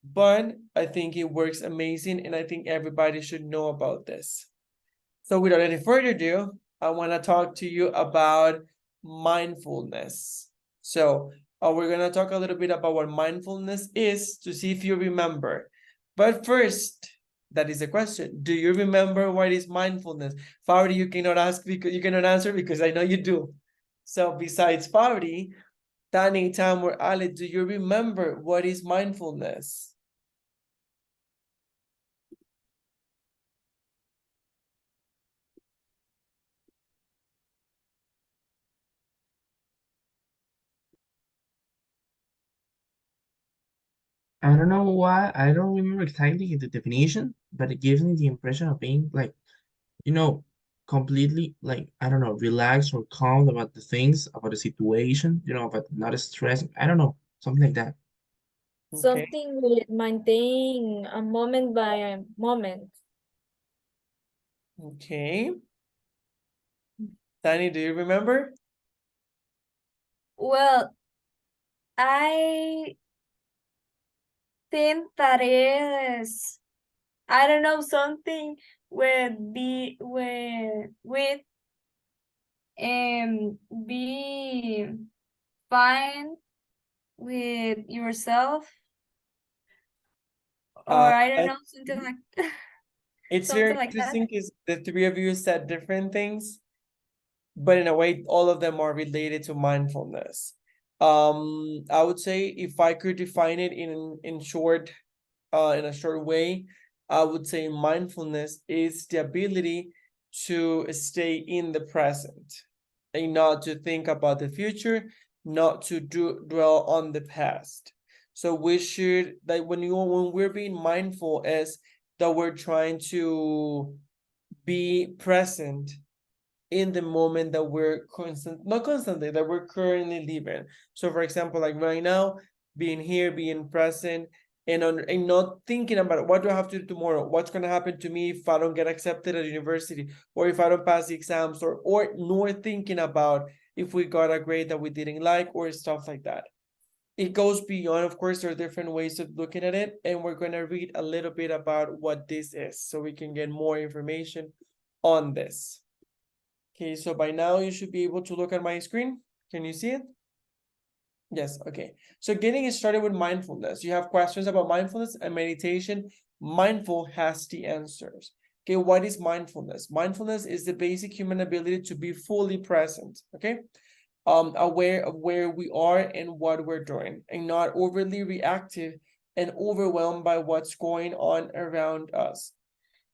but I think it works amazing, and I think everybody should know about this. So without any further ado, I want to talk to you about mindfulness. So we're going to talk a little bit about what mindfulness is to see if you remember. But first, that is a question. Do you remember what is mindfulness? Faudi, you cannot ask because you cannot answer because I know you do. So besides Faudi, Tani, Tam, or Ali, do you remember what is mindfulness? I don't know why, I don't remember exactly the definition, but it gives me the impression of being like, you know, completely like, I don't know, relaxed or calm about the things, about the situation, but not stressing. I don't know, something like that. Okay. Something with maintain a moment by a moment. Okay. Tani, do you remember? Well, I think that is, I don't know, something with be fine with yourself, or I don't know, something like It's something very like that. interesting because the three of you said different things, but in a way, all of them are related to mindfulness. I would say if I could define it in short, in a short way, I would say mindfulness is the ability to stay in the present and not to think about the future, not to dwell on the past. So we should, like, when we're being mindful, is that we're trying to be present in the moment that we're not constantly, that we're currently living. So for example, like right now, being here, being present, and not thinking about what do I have to do tomorrow, what's going to happen to me if I don't get accepted at university, or if I don't pass the exams, or nor thinking about if we got a grade that we didn't like, or stuff like that. It goes beyond, of course, there are different ways of looking at it, and we're going to read a little bit about what this is so we can get more information on this. Okay, so by now you should be able to look at my screen. Can you see it? Yes, okay. So getting started with mindfulness. You have questions about mindfulness and meditation. Mindful has the answers. Okay, what is mindfulness? Mindfulness is the basic human ability to be fully present, okay? Aware of where we are and what we're doing, and not overly reactive and overwhelmed by what's going on around us.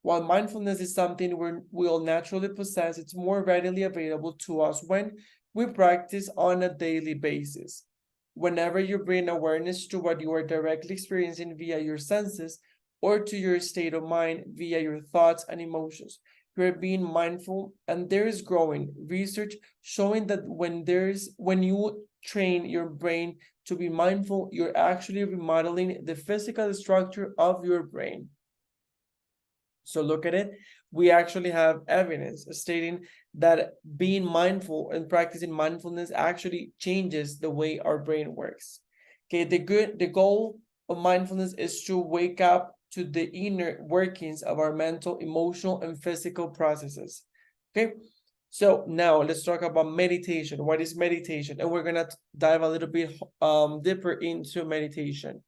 While mindfulness is something we'll naturally possess, it's more readily available to us when we practice on a daily basis. Whenever you bring awareness to what you are directly experiencing via your senses, or to your state of mind via your thoughts and emotions, you're being mindful, and there is growing research showing that when you train your brain to be mindful, you're actually remodeling the physical structure of your brain. So look at it. We actually have evidence stating that being mindful and practicing mindfulness actually changes the way our brain works. Okay, the goal of mindfulness is to wake up to the inner workings of our mental, emotional, and physical processes. Okay, so now let's talk about meditation. What is meditation? And we're gonna dive a little bit deeper into meditation.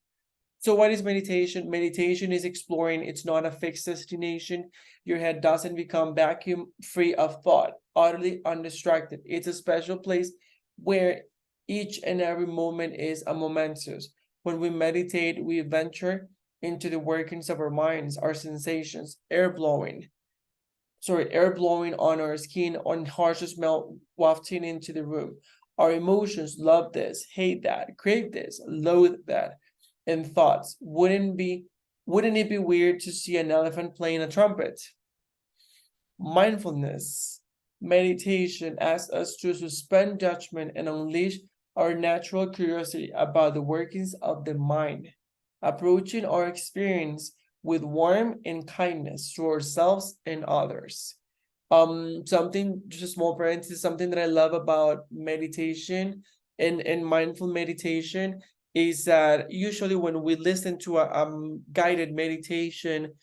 So what is meditation? Meditation is exploring. It's not a fixed destination. Your head doesn't become vacuum free of thought, utterly undistracted. It's a special place where each and every moment is a momentous. When we meditate, we venture into the workings of our minds, our sensations, air blowing on our skin, on harsh smell wafting into the room. Our emotions love this, hate that, crave this, loathe that. and thoughts. Wouldn't it be weird to see an elephant playing a trumpet? Mindfulness, meditation asks us to suspend judgment and unleash our natural curiosity about the workings of the mind, approaching our experience with warmth and kindness to ourselves and others. Something, just a small parenthesis, something that I love about meditation and mindful meditation is that usually when we listen to a guided meditation,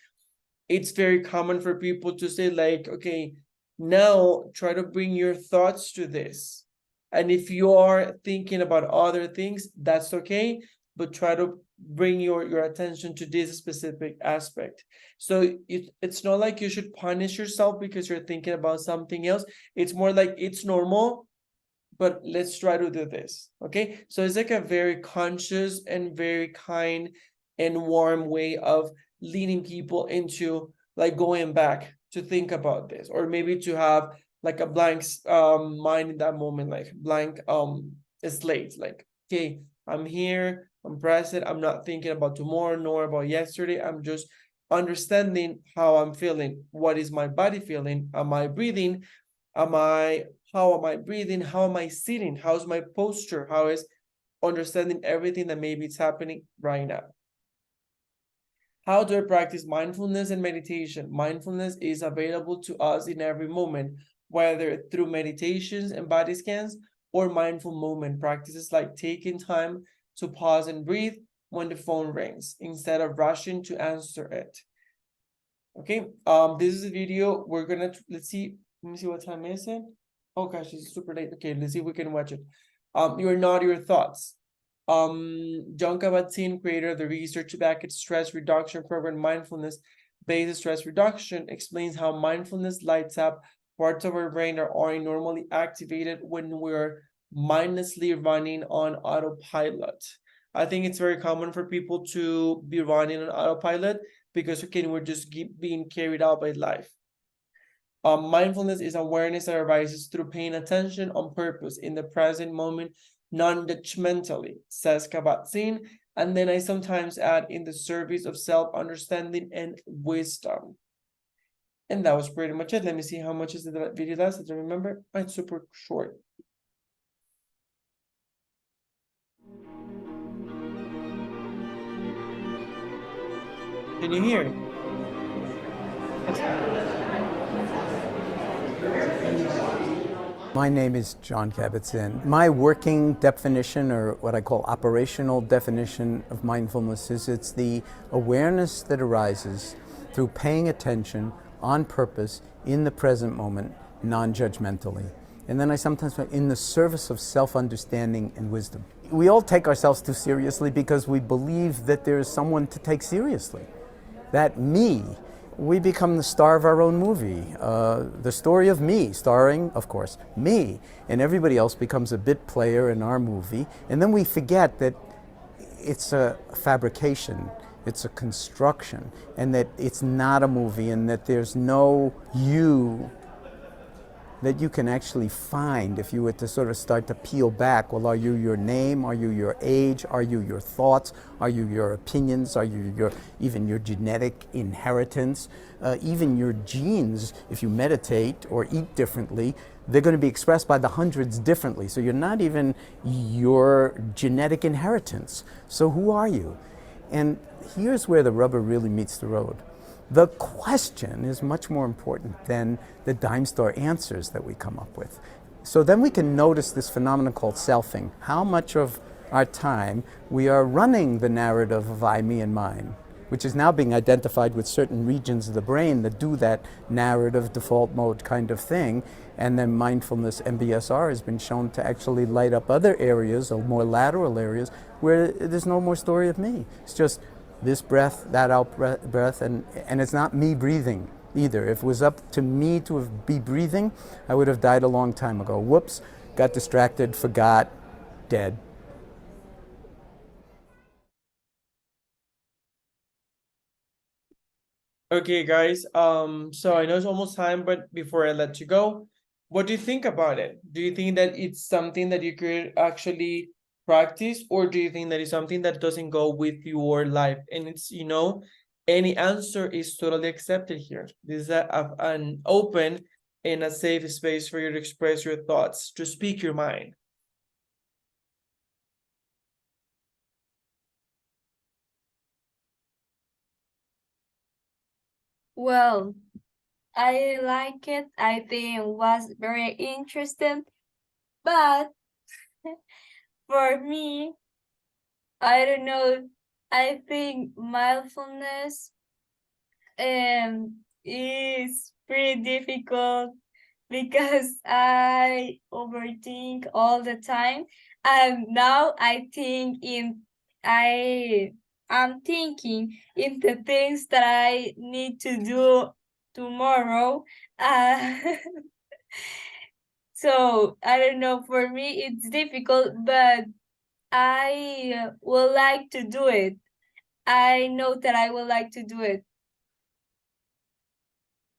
it's very common for people to say like, okay, now try to bring your thoughts to this. And if you are thinking about other things, that's okay, but try to bring your attention to this specific aspect. So it's not like you should punish yourself because you're thinking about something else. It's more like it's normal, but let's try to do this, okay? So it's like a very conscious and very kind and warm way of leading people into like going back to think about this, or maybe to have like a blank mind in that moment, like blank slate, like, okay, I'm here, I'm present, I'm not thinking about tomorrow nor about yesterday, I'm just understanding how I'm feeling. What is my body feeling? Am I breathing? How am I breathing? How am I sitting? How's my posture? How is understanding everything that maybe it's happening right now? How do I practice mindfulness and meditation? Mindfulness is available to us in every moment, whether through meditations and body scans or mindful movement practices like taking time to pause and breathe when the phone rings instead of rushing to answer it. Okay, this is a video we're gonna, let me see what time is it? Oh gosh, it's super late. Okay, let's see if we can watch it. You're not your thoughts. John Kabat-Zinn, creator of the research-backed stress reduction program Mindfulness-Based Stress Reduction, explains how mindfulness lights up parts of our brain that aren't normally activated when we're mindlessly running on autopilot. I think it's very common for people to be running on autopilot because, again, we're just being carried out by life. Mindfulness is awareness that arises through paying attention on purpose in the present moment, non-judgmentally, says Kabat-Zinn. And then I sometimes add in the service of self-understanding and wisdom. And that was pretty much it. Let me see how much is the video last. I don't remember. It's super short. Can you hear? My name is John Kabat-Zinn. My working definition, or what I call operational definition of mindfulness, is it's the awareness that arises through paying attention on purpose in the present moment, non-judgmentally. And then I sometimes put in the service of self-understanding and wisdom. We all take ourselves too seriously because we believe that there is someone to take seriously. That me, we become the star of our own movie. The story of me, starring, of course, me. And everybody else becomes a bit player in our movie. And then we forget that it's a fabrication, it's a construction, and that it's not a movie, and that there's no you that you can actually find if you were to sort of start to peel back. Well, are you your name? Are you your age? Are you your thoughts? Are you your opinions? Are you even your genetic inheritance? Even your genes, if you meditate or eat differently, they're going to be expressed by the hundreds differently. So you're not even your genetic inheritance. So who are you? And here's where the rubber really meets the road. The question is much more important than the dime store answers that we come up with. So then we can notice this phenomenon called selfing. How much of our time we are running the narrative of I, me, and mine, which is now being identified with certain regions of the brain that do that narrative default mode kind of thing. And then mindfulness, MBSR, has been shown to actually light up other areas, or more lateral areas, where there's no more story of me. It's just this breath, that out breath, and it's not me breathing either. If it was up to me to be breathing, I would have died a long time ago. Whoops, got distracted, forgot, dead. Okay, guys, so I know it's almost time, but before I let you go, what do you think about it? Do you think that it's something that you could actually practice, or do you think that is something that doesn't go with your life? And it's, any answer is totally accepted here. This is an open and a safe space for you to express your thoughts, to speak your mind. Well, I like it. I think it was very interesting. But for me, I don't know. I think mindfulness is pretty difficult because I overthink all the time. And now I'm thinking in the things that I need to do tomorrow. Uh, so I don't know, for me it's difficult, but I would like to do it. I know that I would like to do it.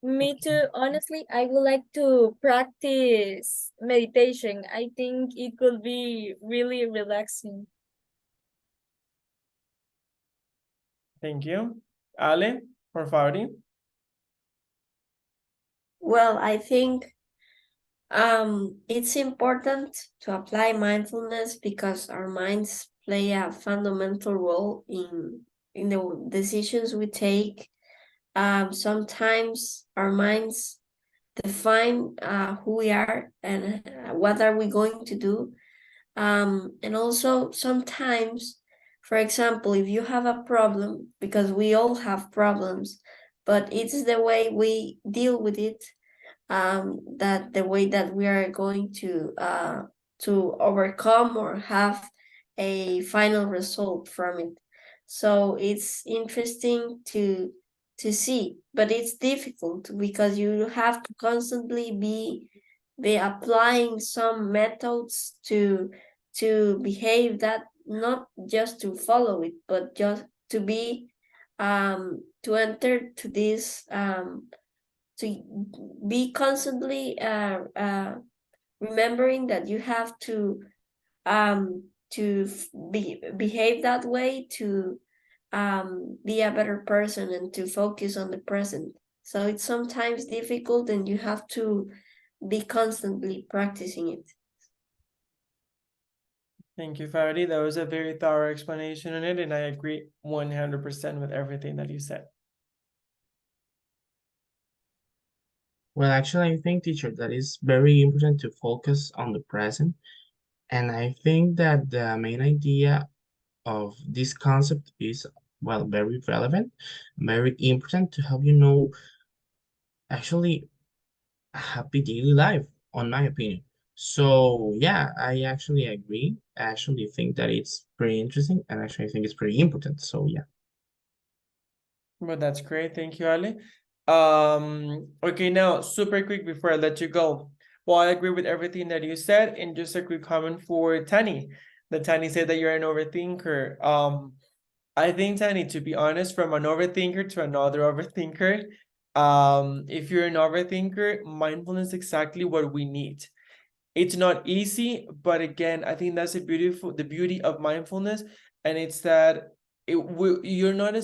Me too. Honestly, I would like to practice meditation. I think it could be really relaxing. Thank you. Ale, por favor. Well, I think it's important to apply mindfulness because our minds play a fundamental role in the decisions we take. Sometimes our minds define who we are and what are we going to do. And also sometimes, for example, if you have a problem, because we all have problems, but it's the way we deal with it, that the way that we are going to overcome or have a final result from it. So it's interesting to see, but it's difficult because you have to constantly be applying some methods to behave, that not just to follow it, but just to be to enter to this to be constantly remembering that you have to behave that way, to be a better person and to focus on the present. So it's sometimes difficult and you have to be constantly practicing it. Thank you, Faraday. That was a very thorough explanation on it, and I agree 100% with everything that you said. Well, actually, I think, teacher, that is very important to focus on the present. And I think that the main idea of this concept is, well, very relevant, very important to help actually a happy daily life, on my opinion. So yeah, I actually agree. I actually think that it's pretty interesting, and actually I think it's pretty important. So yeah. Well, that's great. Thank you, Ali. Okay, now super quick before I let you go. Well, I agree with everything that you said, and just a quick comment for Tani. That Tani said that you're an overthinker. I think, Tani, to be honest, from an overthinker to another overthinker, if you're an overthinker, mindfulness is exactly what we need. It's not easy, but again, I think that's the beauty of mindfulness, and it's that you're not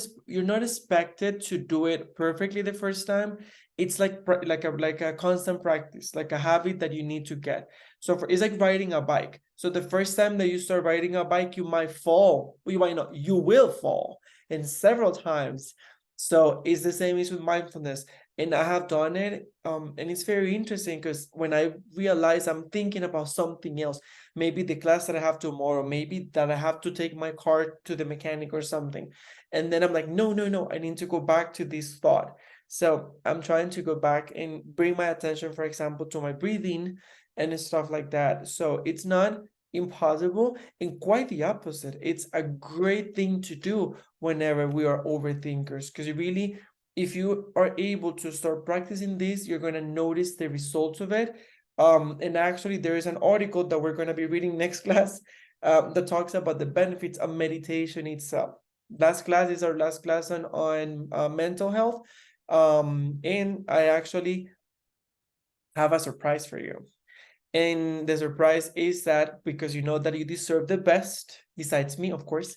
expected to do it perfectly the first time. It's like a constant practice, like a habit that you need to get. So it's like riding a bike. So the first time that you start riding a bike, you might fall. You might not. You will fall, and several times. So it's the same as with mindfulness. And I have done it, and it's very interesting because when I realize I'm thinking about something else, maybe the class that I have tomorrow, maybe that I have to take my car to the mechanic or something, and then I'm like, no, I need to go back to this thought. So I'm trying to go back and bring my attention, for example, to my breathing and stuff like that. So it's not impossible, and quite the opposite. It's a great thing to do whenever we are overthinkers, because really, if you are able to start practicing this, you're going to notice the results of it. And actually, there is an article that we're going to be reading next class that talks about the benefits of meditation itself. Last class is our last class on mental health. And I actually have a surprise for you. And the surprise is that because you know that you deserve the best, besides me, of course,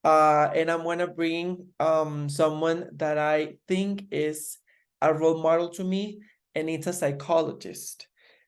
and I'm gonna bring someone that I think is a role model to me, and it's a psychologist.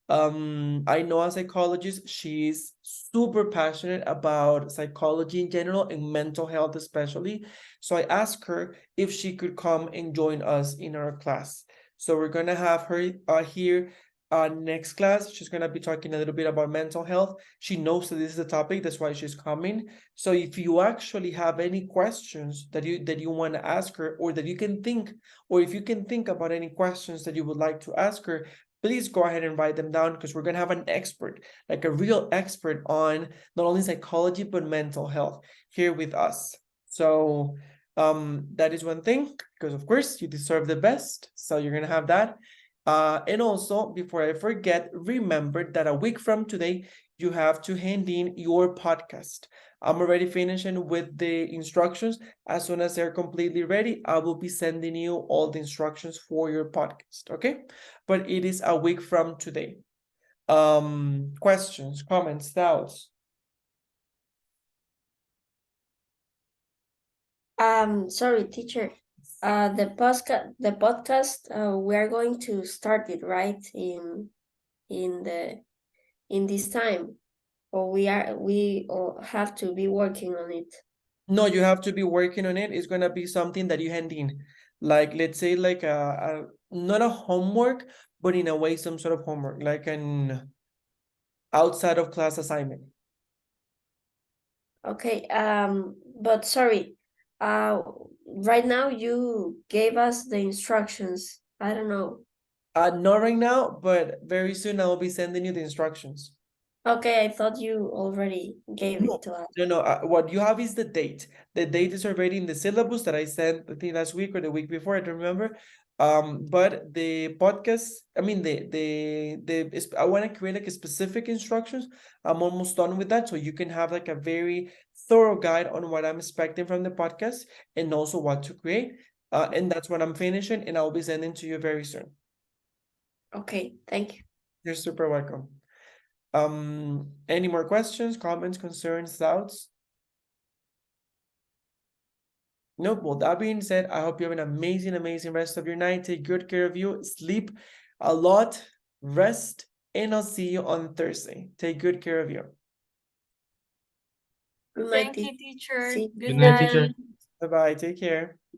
I know a psychologist, she's super passionate about psychology in general and mental health especially. So I asked her if she could come and join us in our class. So we're gonna have her here next class. She's gonna be talking a little bit about mental health. She knows that this is a topic, that's why she's coming. So if you actually have any questions that you want to ask her, or that you can think, or if you can think about any questions that you would like to ask her, please go ahead and write them down, because we're gonna have an expert, like a real expert on not only psychology but mental health here with us. So that is one thing, because of course you deserve the best, so you're gonna have that. And also, before I forget, remember that a week from today, you have to hand in your podcast. I'm already finishing with the instructions. As soon as they're completely ready, I will be sending you all the instructions for your podcast, okay? But it is a week from today. Questions, comments, doubts? Sorry, teacher. The podcast, we are going to start it right in this time, or we have to be working on it. No, you have to be working on it. It's gonna be something that you hand in, like let's say like a not a homework, but in a way some sort of homework, like an outside of class assignment. Okay. But sorry. Right now you gave us the instructions. I don't know. Not right now, but very soon I will be sending you the instructions. Okay, I thought you already gave No, it to us. no, what you have is the date. The date is already in the syllabus that I sent, I think last week or the week before, I don't remember. But the podcast, I mean I want to create like a specific instructions. I'm almost done with that, so you can have like a very thorough guide on what I'm expecting from the podcast and also what to create. And that's what I'm finishing, and I'll be sending to you very soon. Okay, thank you. You're super welcome. Any more questions, comments, concerns, doubts? Nope. Well, that being said, I hope you have an amazing, amazing rest of your night. Take good care of you. Sleep a lot, rest, and I'll see you on Thursday. Take good care of you. Good night, Thank you, teacher. See- Good Good night, teacher. night. Bye-bye. Take care.